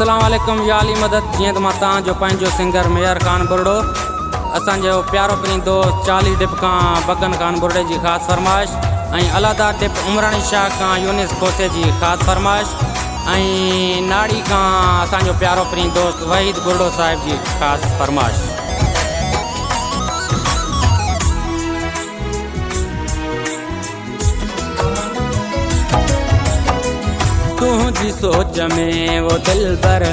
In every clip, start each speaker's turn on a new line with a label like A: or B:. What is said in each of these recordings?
A: अस्सलाम वालेकुम या अली मदद। जी तो मां तव्हांजो पंहिंजो सिंगर मेयर खान बुरड़ो असांजो प्यारो प्रिय दोस्त 40 डिप का बगन खान बुरड़े की ख़ास फरमाइश ऐं अलादा डिप उमरानी शाह का यूनिस खोसे की ख़ास फरमाइश ऐं नाड़ी का असांजो प्यारो प्रिय दोस्त वहीद बुरड़ो साहिब की ख़ास फरमाइश। तुझी सोच में वो दिलबर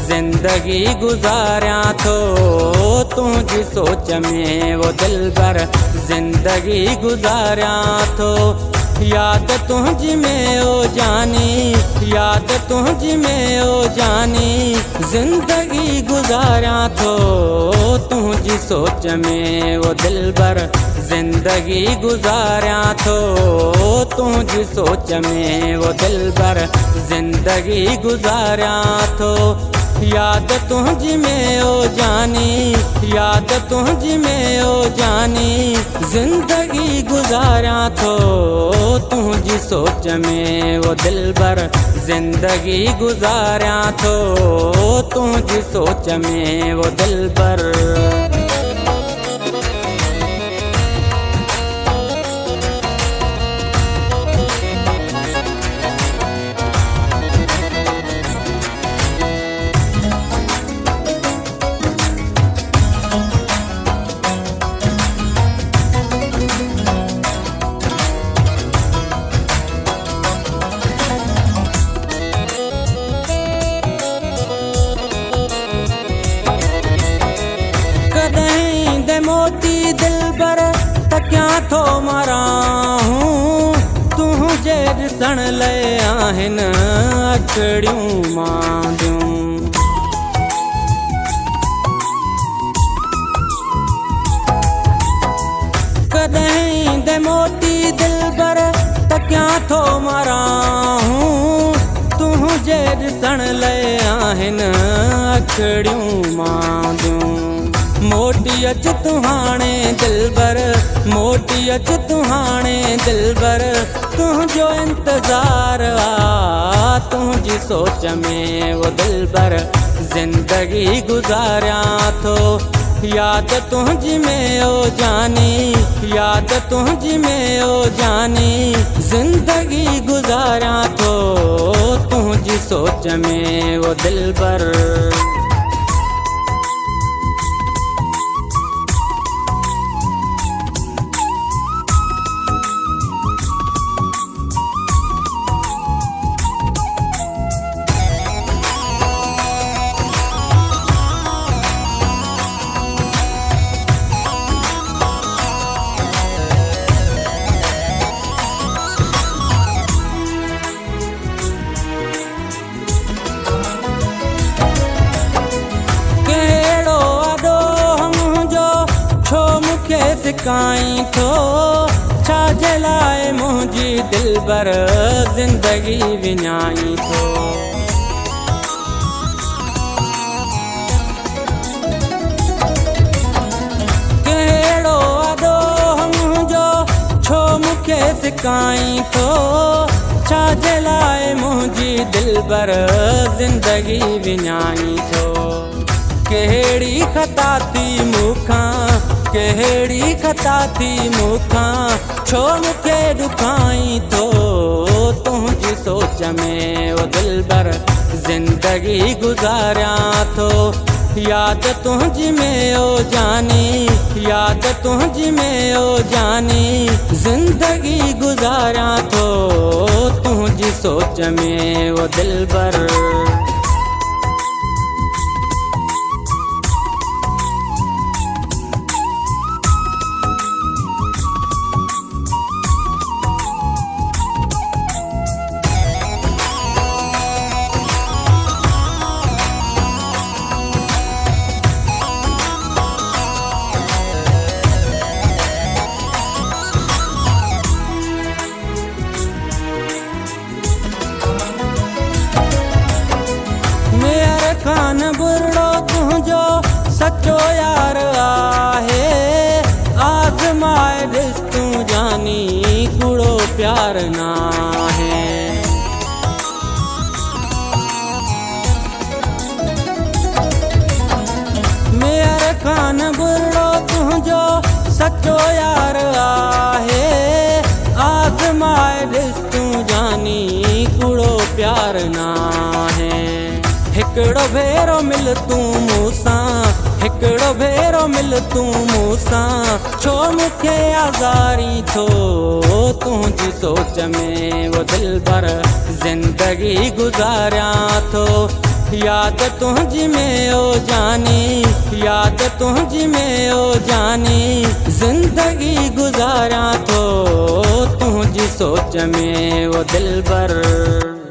A: जिंदगी गुजारिया थो, तुझी सोच में वो दिलबर जिंदगी गुजारिया थो। याद तुझी में ओ जानी, याद तुझी में ओ जानी जिंदगी गुजारिया थो। तुझी सोच में वो दिलबर जिंदगी गुजारिया थो, तुझी सोच में वो दिलबर जिंदगी गुजारिया थो। याद तुझी में ओ जानी, याद तुझी में ओ जानी जिंदगी गुजारिया थो। तुझी सोच में वो दिलबर जिंदगी गुजारिया थो, तुझी सोच में वो दिलबर। मोती दिलबर तकिया थो मारा हूँ, तुझे ॾिसण लाइ आहिनि अखड़ियूं मांदियूं। कॾहिं दे मोती दिलबर तकिया थो मारा हूँ, तुझे ॾिसण लाइ आहिनि अखड़ियूं मांदियूं। मोटी अच तू हाणे दिलबर, मोटी अच तू हाणे दिलबर, तुझो इंतजार आ। तुझी सोच में वो दिलबर जिंदगी गुजारिया थो। याद तुझी में ओ जानी, याद तुझी में ओ जानी जिंदगी गुजारिया थो। तुझी सोच में वो दिलबर। सिकाई थो छाजे लाइ मुंहिंजी दिलबर जिंदगी विञाई थो। कहिड़ो अदो मुंहिंजो छो मूंखे सिकाई थो, छाजे लाइ मुंहिंजी दिलबर जिंदगी विञाई थो। कहिड़ी खता थी मूंखां, कहिड़ी खता थी मूंखां, छो मूंखे ॾुखाई थो। तुझी सोच में वो दिलबर जिंदगी गुजारिया थो। याद तुझी में ओ जानी, याद तुझी में ओ जानी जिंदगी गुजारिया थो। तुझी सोच में वो दिलबर। खान बुरड़ो तुझो सचो यार आहे, आज़माए ॾिस तू जानी कूड़ो प्यार ना है। सचो यार आहे आज़माए ॾिस तूं जानी कूड़ो प्यार नाहे हिकिड़ो भेरो मिल तूं मूंसां हिकिड़ो भेरो मिल तूं मूंसां छो मूंखे आज़ारी थो तुंहिंजी सोच में वो दिलबर ज़िंदगी गुज़ारियां थो याद तुझी में ओ जानी याद तुझी में ओ जानी जिंदगी गुजारा तो तुझी सोच में वो दिलबर।